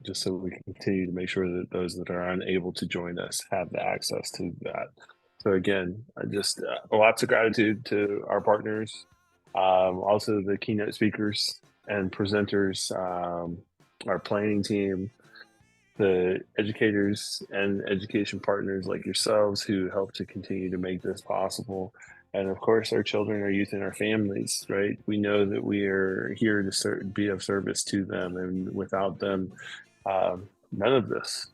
just so we can continue to make sure that those that are unable to join us have the access to that. So again, I just lots of gratitude to our partners, also the keynote speakers and presenters, our planning team, the educators and education partners like yourselves who help to continue to make this possible. And of course, our children, our youth, and our families, right? We know that we are here to be of service to them. And without them, none of this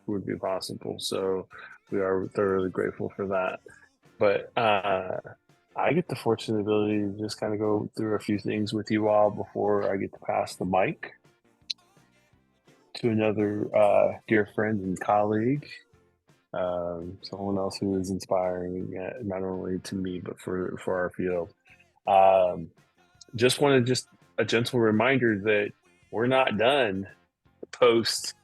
would be possible. So we are thoroughly grateful for that. But I get the fortunate ability to just kind of go through a few things with you all before I get to pass the mic to another dear friend and colleague, someone else who is inspiring, not only to me but for our field. Um, just wanted just a gentle reminder that we're not done post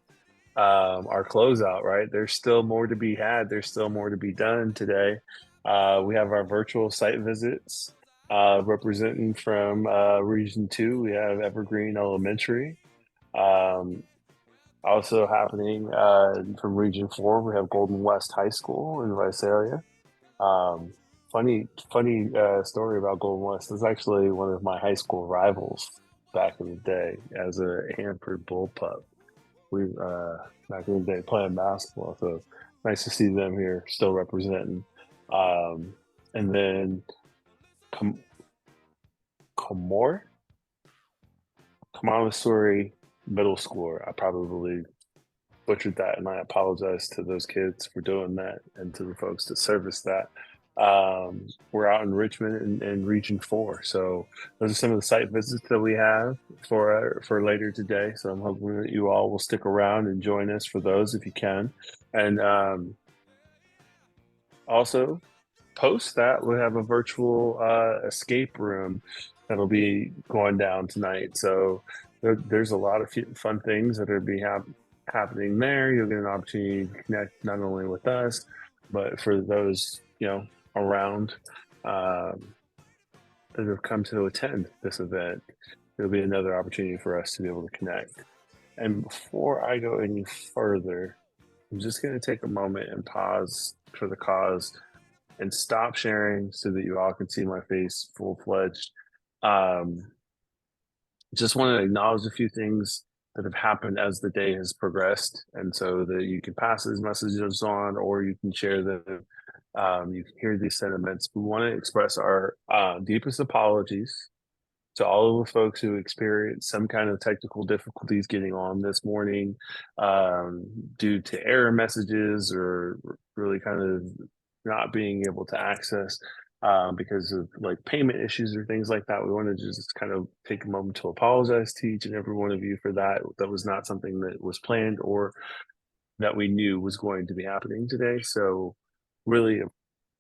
our closeout. Right, there's still more to be had. There's still more to be done today. We have our virtual site visits. Representing from Region 2, we have Evergreen Elementary. Um, Also happening from Region 4, we have Golden West High School in Visalia. Um, funny story about Golden West. Is actually one of my high school rivals back in the day as a Hanford Bull Pup. We back in the day playing basketball, so nice to see them here still representing. Um, and then Com- Comor Kamomissouri Middle School. I probably butchered that, and I apologize to those kids for doing that and to the folks that service that. We're out in Richmond in Region 4, so those are some of the site visits that we have for later today. So I'm hoping that you all will stick around and join us for those if you can. And also, post that, we have a virtual escape room that'll be going down tonight. So there's a lot of fun things that are happening there. You'll get an opportunity to connect not only with us, but for those around that have come to attend this event. There'll be another opportunity for us to be able to connect. And before I go any further, I'm just going to take a moment and pause for the cause and stop sharing so that you all can see my face full-fledged. Just want to acknowledge a few things that have happened as the day has progressed, and so that you can pass these messages on or you can share them. You can hear these sentiments. We want to express our deepest apologies to all of the folks who experienced some kind of technical difficulties getting on this morning, due to error messages or really kind of not being able to access because of like payment issues or things like that. We wanted to just kind of take a moment to apologize to each and every one of you for that. That was not something that was planned or that we knew was going to be happening today. So really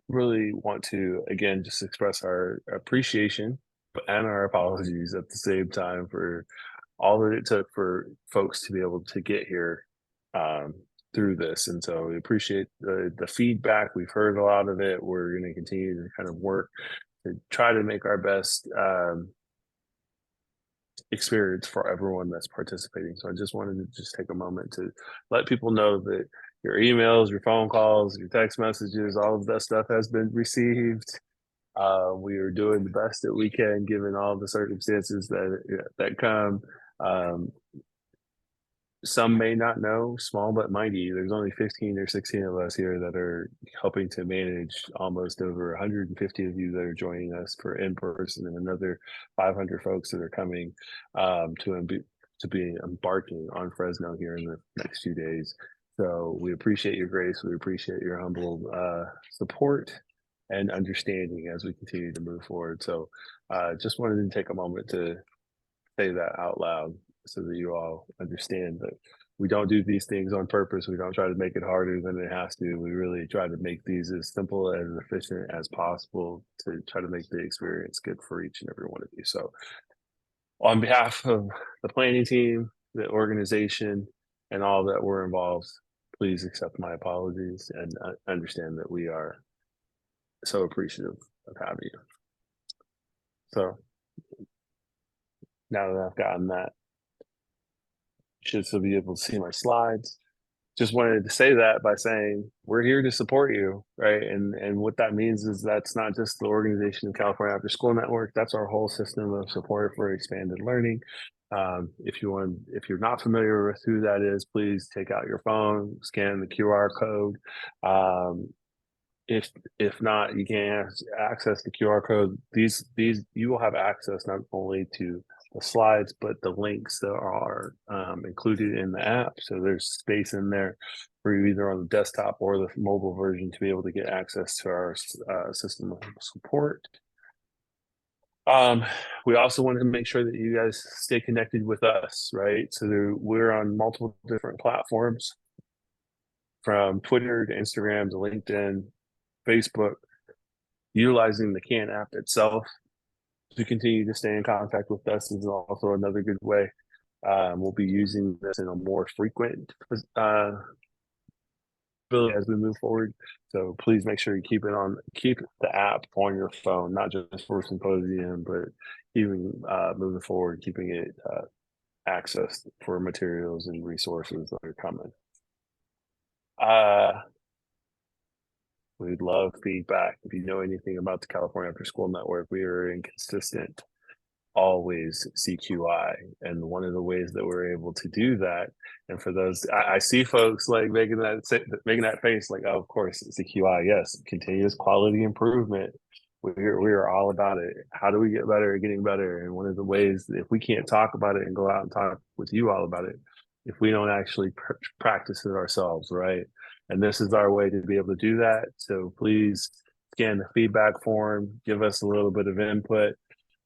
want to again just express our appreciation and our apologies at the same time for all that it took for folks to be able to get here um, through this. And so we appreciate the feedback. We've heard a lot of it. We're going to continue to kind of work to try to make our best experience for everyone that's participating. So I just wanted to just take a moment to let people know that your emails, your phone calls, your text messages, all of that stuff has been received. We are doing the best that we can given all the circumstances that come. Um, some may not know, small but mighty. There's only 15 or 16 of us here that are helping to manage almost over 150 of you that are joining us for in person, and another 500 folks that are coming to be embarking on Fresno here in the next few days. So we appreciate your grace. We appreciate your humble support and understanding as we continue to move forward. So just wanted to take a moment to say that out loud so that you all understand that we don't do these things on purpose. We don't try to make it harder than it has to. We really try to make these as simple and efficient as possible to try to make the experience good for each and every one of you. So on behalf of the planning team, the organization, and all that were involved, please accept my apologies and understand that we are so appreciative of having you. So now that I've gotten that You should still be able to see my slides. Just wanted to say that by saying we're here to support you, right? And what that means is that's not just the organization of California After School Network. That's our whole system of support for expanded learning. If you're not familiar with who that is, please take out your phone, scan the QR code. Um, if not, you can access the QR code. These you will have access not only to the slides, but the links that are included in the app. So there's space in there for you either on the desktop or the mobile version to be able to get access to our system of support. We also wanted to make sure that you guys stay connected with us, right? So we're on multiple different platforms, from Twitter to Instagram to LinkedIn, Facebook, utilizing the CAN app itself to continue to stay in contact with us is also another good way. We'll be using this in a more frequent as we move forward. So please make sure you keep the app on your phone, not just for Symposium, but even moving forward, keeping it accessed for materials and resources that are coming. We'd love feedback. If you know anything about the California After School Network, we are in consistent, always CQI. And one of the ways that we're able to do that, and for those, I see folks like making that face like, oh, of course, CQI, yes, continuous quality improvement. We are all about it. How do we get better at getting better? And one of the ways, if we can't talk about it and go out and talk with you all about it, if we don't actually practice it ourselves, right? And this is our way to be able to do that. So please scan the feedback form, give us a little bit of input.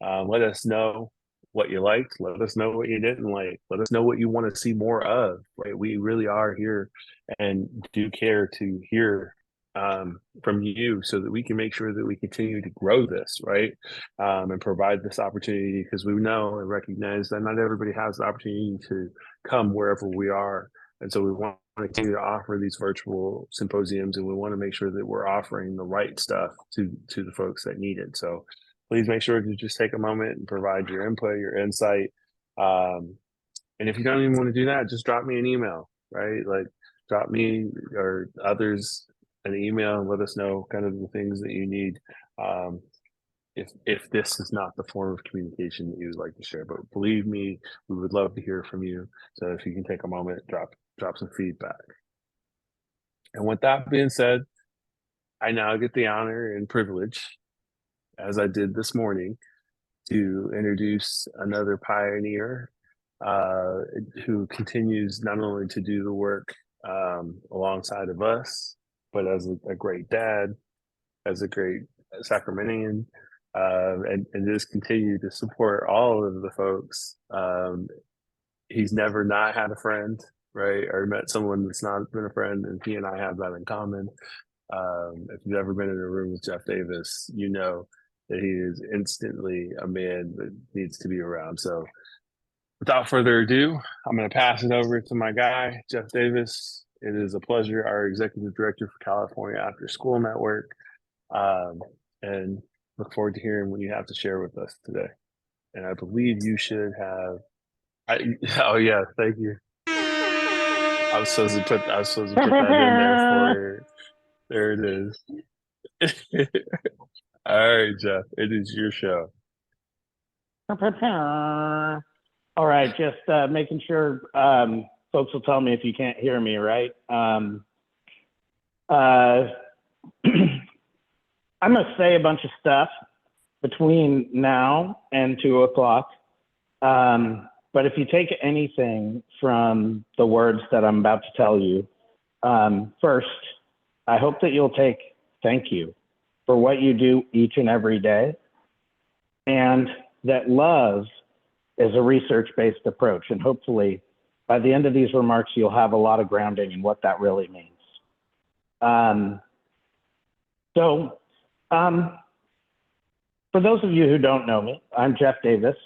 Let us know what you liked. Let us know what you didn't like. Let us know what you want to see more of. Right? We really are here and do care to hear from you so that we can make sure that we continue to grow this, right? And provide this opportunity, because we know and recognize that not everybody has the opportunity to come wherever we are. And so we want to continue to offer these virtual symposiums, and we want to make sure that we're offering the right stuff to the folks that need it. So please make sure to just take a moment and provide your input, your insight. And if you don't even want to do that, just drop me an email, right? Like drop me or others an email and let us know kind of the things that you need. If this is not the form of communication that you would like to share, but believe me, we would love to hear from you. So if you can take a moment, drop some feedback. And with that being said, I now get the honor and privilege, as I did this morning, to introduce another pioneer who continues not only to do the work alongside of us, but as a great dad, as a great Sacramentian, and just continue to support all of the folks. He's never not had a friend, right? Or met someone that's not been a friend, and he and I have that in common. If you've ever been in a room with Jeff Davis, you know that he is instantly a man that needs to be around. So without further ado, I'm going to pass it over to my guy, Jeff Davis. It is a pleasure, our executive director for California After School Network, and look forward to hearing what you have to share with us today. And I believe you should have. Oh yeah, thank you. I was supposed to put that in there for. There it is. All right, Jeff, it is your show. All right, just making sure folks will tell me if you can't hear me, right? I'm going to say a bunch of stuff between now and 2 o'clock. But if you take anything from the words that I'm about to tell you, first, I hope that you'll take thank you for what you do each and every day, and that love is a research-based approach. And hopefully by the end of these remarks, you'll have a lot of grounding in what that really means. For those of you who don't know me, I'm Jeff Davis.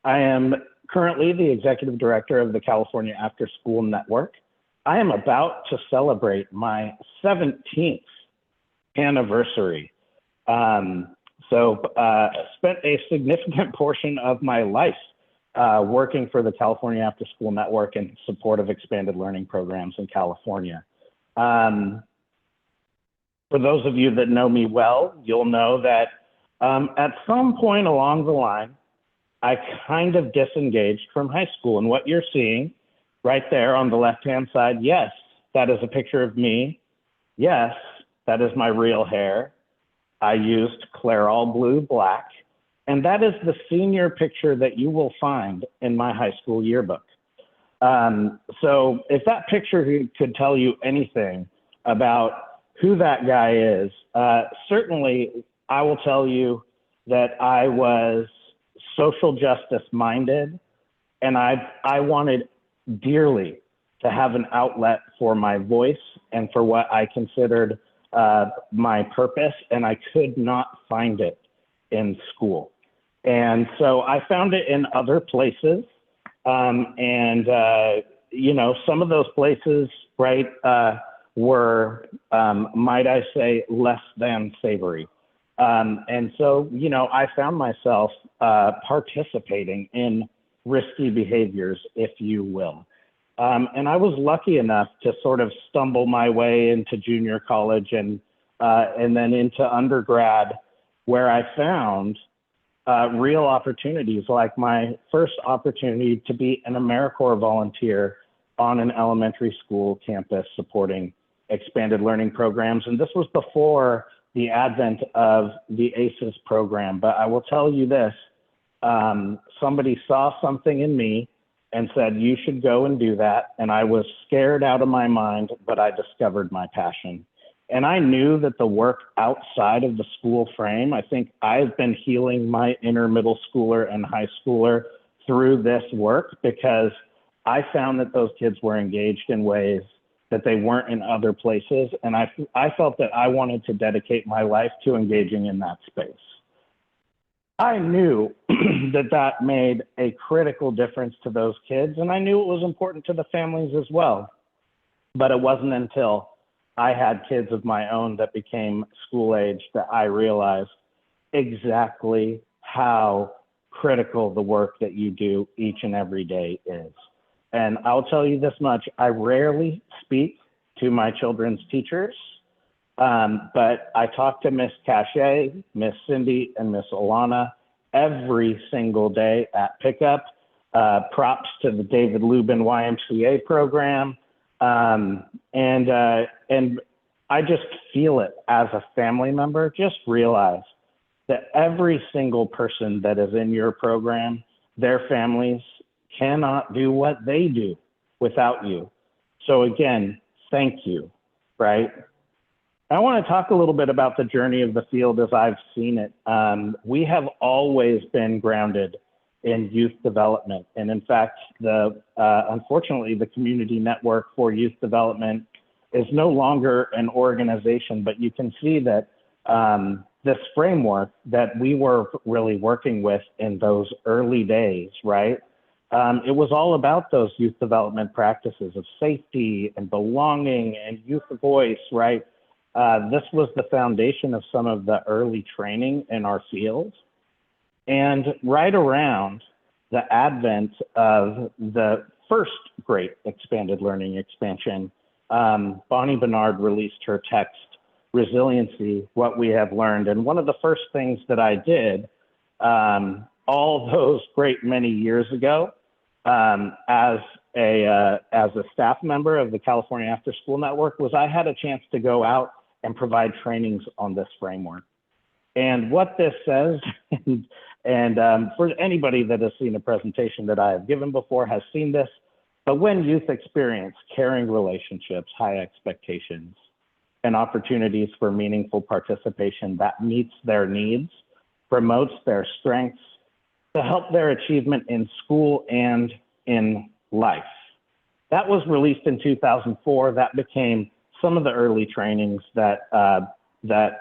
I am currently the executive director of the California After-School Network. I am about to celebrate my 17th anniversary. Spent a significant portion of my life working for the California AfterSchool Network in support of expanded learning programs in California. For those of you that know me well, you'll know that at some point along the line, I kind of disengaged from high school. And what you're seeing right there on the left-hand side, yes, that is a picture of me. Yes, that is my real hair. I used Clairol Blue Black. And that is the senior picture that you will find in my high school yearbook. So if that picture could tell you anything about who that guy is, certainly I will tell you that I was social justice minded, and I wanted dearly to have an outlet for my voice and for what I considered my purpose, and I could not find it in school. And so I found it in other places. You know, some of those places, right, were, might I say, less than savory. And so, you know, I found myself participating in risky behaviors, if you will. And I was lucky enough to sort of stumble my way into junior college and then into undergrad, where I found real opportunities, like my first opportunity to be an AmeriCorps volunteer on an elementary school campus supporting expanded learning programs. And this was before the advent of the ACES program. But I will tell you this, somebody saw something in me and said, you should go and do that. And I was scared out of my mind, but I discovered my passion. And I knew that the work outside of the school frame, I think I've been healing my inner middle schooler and high schooler through this work, because I found that those kids were engaged in ways that they weren't in other places. And I felt that I wanted to dedicate my life to engaging in that space. I knew that that made a critical difference to those kids, and I knew it was important to the families as well. But it wasn't until I had kids of my own that became school age that I realized exactly how critical the work that you do each and every day is. And I'll tell you this much, I rarely speak to my children's teachers, but I talk to Miss Cachet, Miss Cindy, and Miss Alana every single day at pickup. Props to the David Lubin YMCA program. And I just feel it as a family member. Just realize that every single person that is in your program, their families cannot do what they do without you. So again, thank you, right? I want to talk a little bit about the journey of the field as I've seen it. We have always been grounded in youth development. And in fact, unfortunately, the Community Network for Youth Development is no longer an organization, but you can see that this framework that we were really working with in those early days, right? It was all about those youth development practices of safety and belonging and youth voice, right? This was the foundation of some of the early training in our field. And right around the advent of the first great expanded learning expansion, Bonnie Bernard released her text, Resiliency, What We Have Learned. And one of the first things that I did all those great many years ago as a staff member of the California AfterSchool Network was I had a chance to go out and provide trainings on this framework. And what this says, and for anybody that has seen a presentation that I have given before has seen this, but when youth experience caring relationships, high expectations, and opportunities for meaningful participation that meets their needs, promotes their strengths, to help their achievement in school and in life. That was released in 2004. That became some of the early trainings that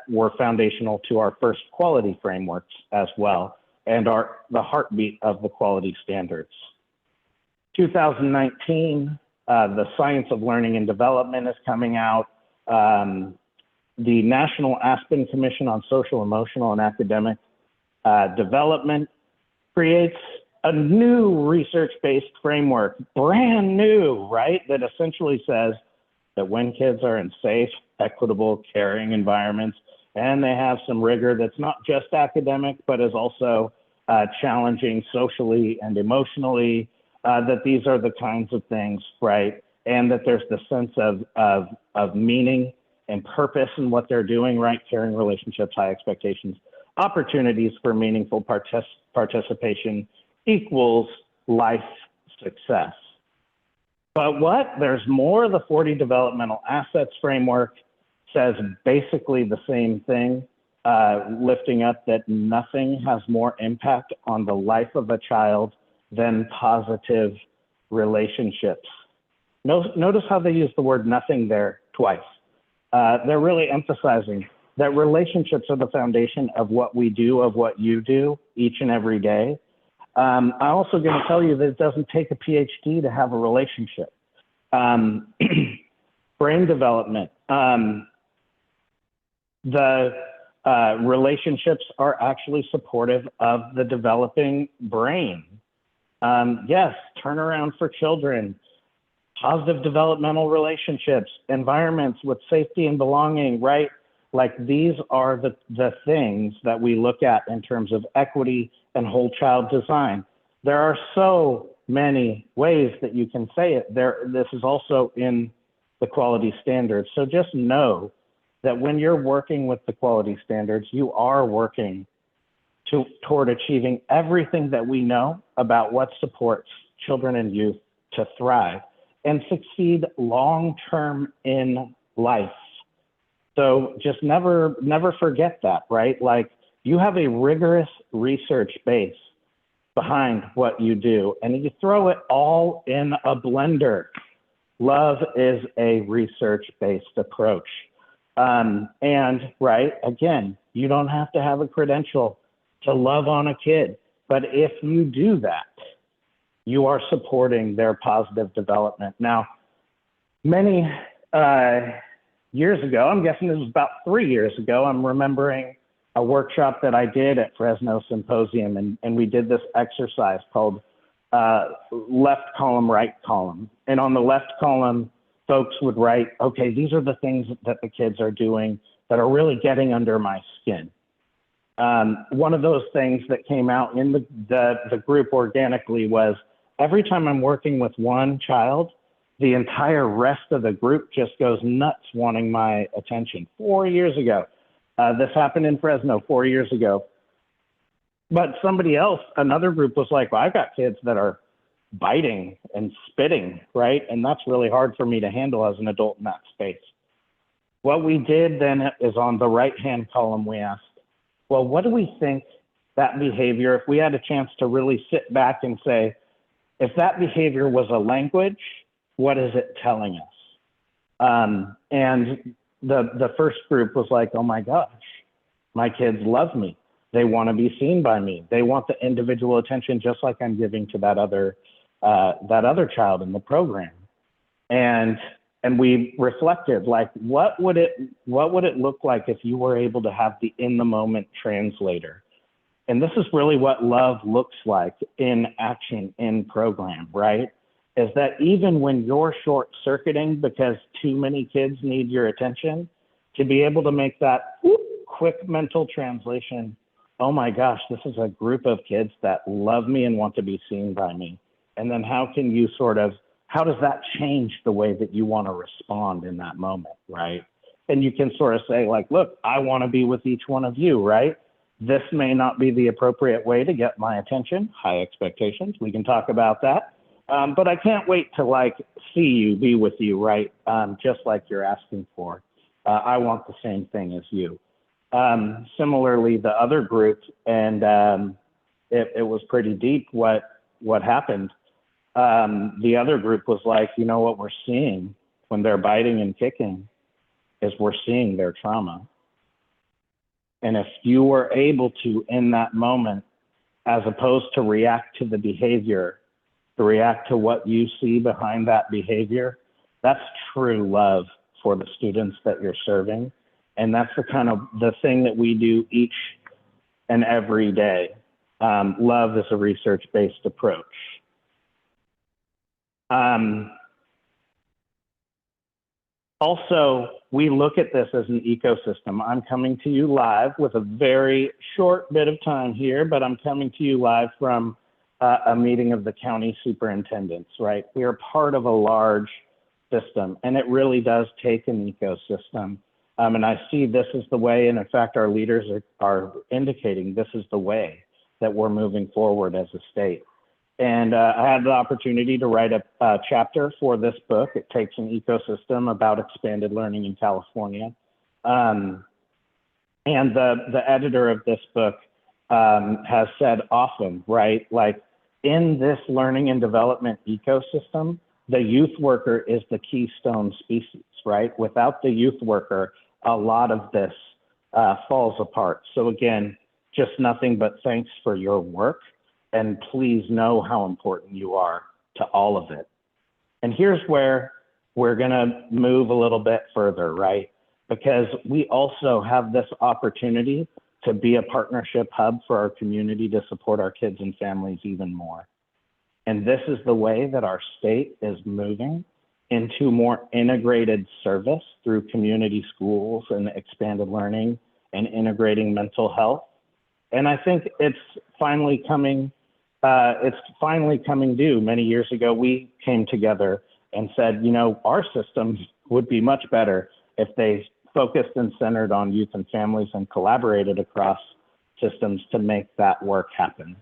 were foundational to our first quality frameworks as well, and are the heartbeat of the quality standards. 2019, the Science of Learning and Development is coming out. The National Aspen Commission on Social, Emotional, and Academic Development creates a new research-based framework, brand new, right? That essentially says that when kids are in safe, equitable, caring environments, and they have some rigor that's not just academic, but is also challenging socially and emotionally, that these are the kinds of things, right? And that there's the sense of meaning and purpose in what they're doing, right? Caring relationships, high expectations, opportunities for meaningful participation equals life success. But what? There's more. The 40 Developmental Assets Framework says basically the same thing, lifting up that nothing has more impact on the life of a child than positive relationships. Notice how they use the word nothing there twice. They're really emphasizing that relationships are the foundation of what we do, of what you do each and every day. I'm also going to tell you that it doesn't take a PhD to have a relationship. Brain development. The relationships are actually supportive of the developing brain. Yes, turnaround for children, positive developmental relationships, environments with safety and belonging, right? Like these are the things that we look at in terms of equity and whole child design. There are so many ways that you can say it. This is also in the quality standards. So just know that when you're working with the quality standards, you are working toward achieving everything that we know about what supports children and youth to thrive and succeed long-term in life. So just never forget that, right? Like you have a rigorous research base behind what you do and you throw it all in a blender. Love is a research-based approach. And right, again, you don't have to have a credential to love on a kid, but if you do that, you are supporting their positive development. Now, many years ago, I'm guessing this was about 3 years ago, I'm remembering a workshop that I did at Fresno Symposium, and we did this exercise called left column, right column. And on the left column, folks would write, okay, these are the things that the kids are doing that are really getting under my skin. One of those things that came out in the group organically was every time I'm working with one child, the entire rest of the group just goes nuts wanting my attention. 4 years ago, this happened in Fresno 4 years ago. But somebody else, another group was like, well, I've got kids that are biting and spitting, right? And that's really hard for me to handle as an adult in that space. What we did then is on the right-hand column, we asked, well, what do we think that behavior, if we had a chance to really sit back and say, if that behavior was a language, what is it telling us? And the first group was like, oh my gosh, my kids love me. They want to be seen by me. They want the individual attention just like I'm giving to that other child in the program. And we reflected, like, what would it look like if you were able to have the in the moment translator? And this is really what love looks like in action, in program, right? Is that even when you're short circuiting because too many kids need your attention, to be able to make that quick mental translation. Oh my gosh, this is a group of kids that love me and want to be seen by me. And then how does that change the way that you want to respond in that moment, right? And you can sort of say like, look, I want to be with each one of you, right? This may not be the appropriate way to get my attention, high expectations. We can talk about that. But I can't wait to like see you, be with you, right? Just like you're asking for. I want the same thing as you. Similarly, the other group, and it was pretty deep what happened. The other group was like, you know what we're seeing when they're biting and kicking is we're seeing their trauma. And if you were able to, in that moment, as opposed to react to the behavior, to react to what you see behind that behavior, that's true love for the students that you're serving. And that's the thing that we do each and every day. Love is a research-based approach. Also, we look at this as an ecosystem. I'm coming to you live with a very short bit of time here, but I'm coming to you live from a meeting of the county superintendents, right? We are part of a large system, and it really does take an ecosystem. And I see this is the way, and in fact, our leaders are indicating this is the way that we're moving forward as a state. And I had the opportunity to write a chapter for this book. It takes an ecosystem about expanded learning in California. And the editor of this book has said often, right, like in this learning and development ecosystem, the youth worker is the keystone species, right? Without the youth worker, a lot of this falls apart. So again, just nothing but thanks for your work. And please know how important you are to all of it. And here's where we're gonna move a little bit further, right? Because we also have this opportunity to be a partnership hub for our community to support our kids and families even more. And this is the way that our state is moving into more integrated service through community schools and expanded learning and integrating mental health. And I think it's finally coming due. Many years ago, we came together and said, you know, our systems would be much better if they focused and centered on youth and families and collaborated across systems to make that work happen.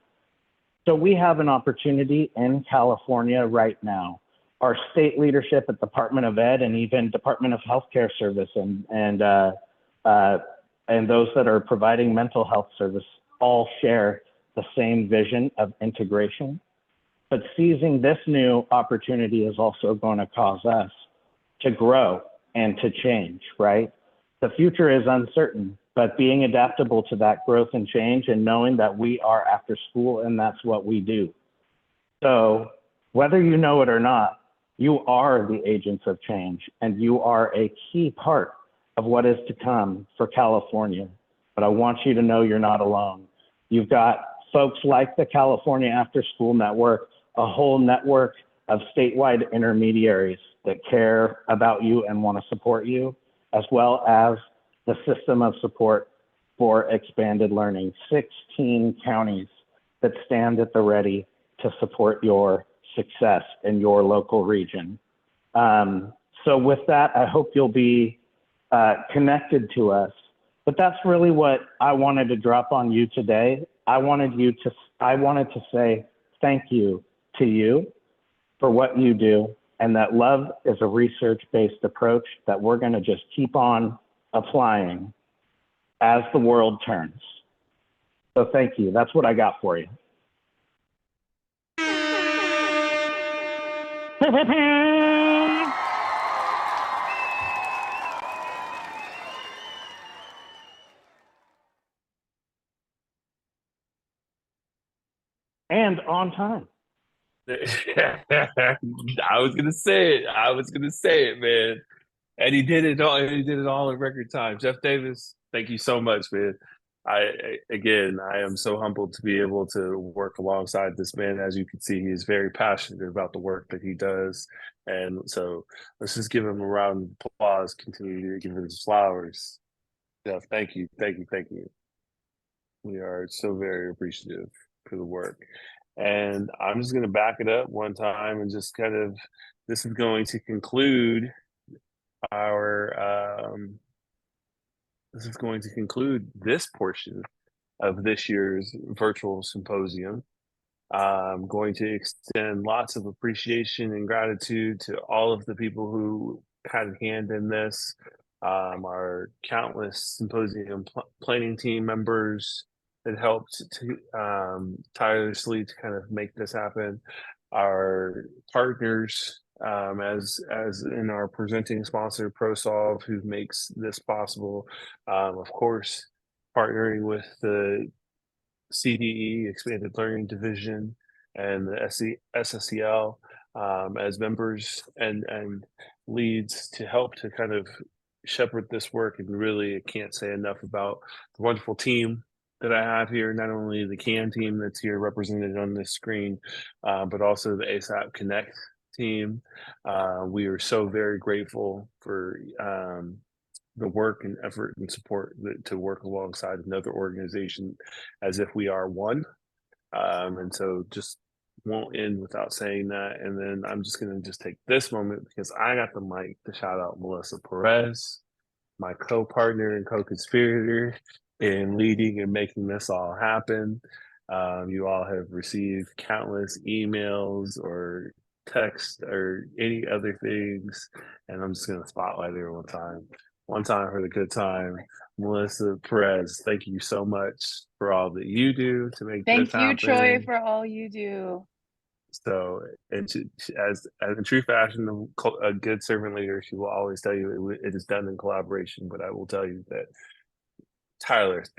So we have an opportunity in California right now. Our state leadership at Department of Ed and even Department of Healthcare Service and those that are providing mental health service all share the same vision of integration. But seizing this new opportunity is also going to cause us to grow and to change, right? The future is uncertain, but being adaptable to that growth and change and knowing that we are after school and that's what we do. So whether you know it or not, you are the agents of change and you are a key part of what is to come for California. But I want you to know you're not alone. You've got folks like the California AfterSchool Network, a whole network of statewide intermediaries that care about you and want to support you, as well as the system of support for expanded learning, 16 counties that stand at the ready to support your success in your local region. So with that, I hope you'll be connected to us. But that's really what I wanted to drop on you today. I wanted to say thank you to you for what you do, and that love is a research-based approach that we're going to just keep on applying as the world turns. So thank you. That's what I got for you. And on time. I was gonna say it, man. And he did it all in record time. Jeff Davis, thank you so much, man. I am so humbled to be able to work alongside this man. As you can see, he is very passionate about the work that he does. And so let's just give him a round of applause, continue to give him his flowers. Jeff, thank you. We are so very appreciative for the work. And I'm just going to back it up one time and just kind of, this is going to conclude this portion of this year's virtual symposium. I'm going to extend lots of appreciation and gratitude to all of the people who had a hand in this, our countless symposium planning team members that helped to tirelessly to kind of make this happen, our partners, as in our presenting sponsor ProSolve, who makes this possible, of course partnering with the CDE Expanded Learning Division and the SSEL as members and leads to help to kind of shepherd this work. And really, I can't say enough about the wonderful team that I have here, not only the CAN team that's here represented on this screen, but also the ASAP Connect team. We are so very grateful for the work and effort and support to work alongside another organization as if we are one. And so just won't end without saying that. And then I'm just going to just take this moment because I got the mic to shout out Melissa Perez, my co-partner and co-conspirator in leading and making this all happen. You all have received countless emails or text or any other things, and I'm just going to spotlight her one time for the good time. Melissa Perez, thank you so much for all that you do to make this Thank you, Troy, happen. for all you do. So, and as in true fashion of a good servant leader, she will always tell you it is done in collaboration. But I will tell you that tireless,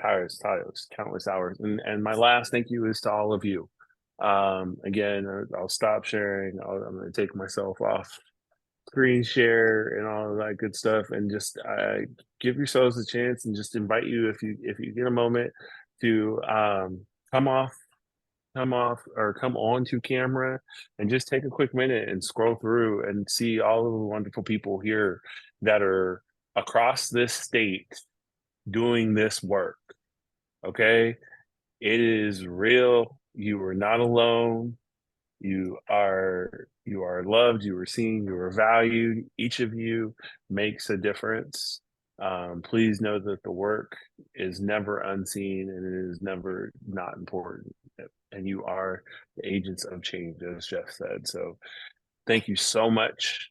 countless hours. And my last thank you is to all of you. Again, I'll stop sharing. I'm going to take myself off screen share and all of that good stuff, and just give yourselves a chance and just invite you if you get a moment to come off or come on to camera and just take a quick minute and scroll through and see all of the wonderful people here that are across this state doing this work. Okay, it is real. You are not alone. You are loved. You are seen. You are valued. Each of you makes a difference. Please know that the work is never unseen and it is never not important. And you are the agents of change, as Jeff said. So thank you so much.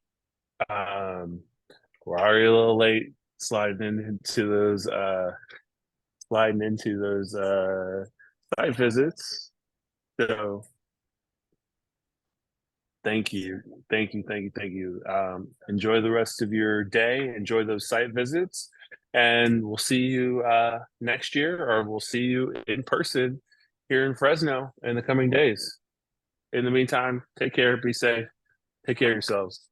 We're already a little late sliding into those site visits. So thank you. Enjoy the rest of your day. Enjoy those site visits. And we'll see you next year, or we'll see you in person here in Fresno in the coming days. In the meantime, take care, be safe, take care of yourselves.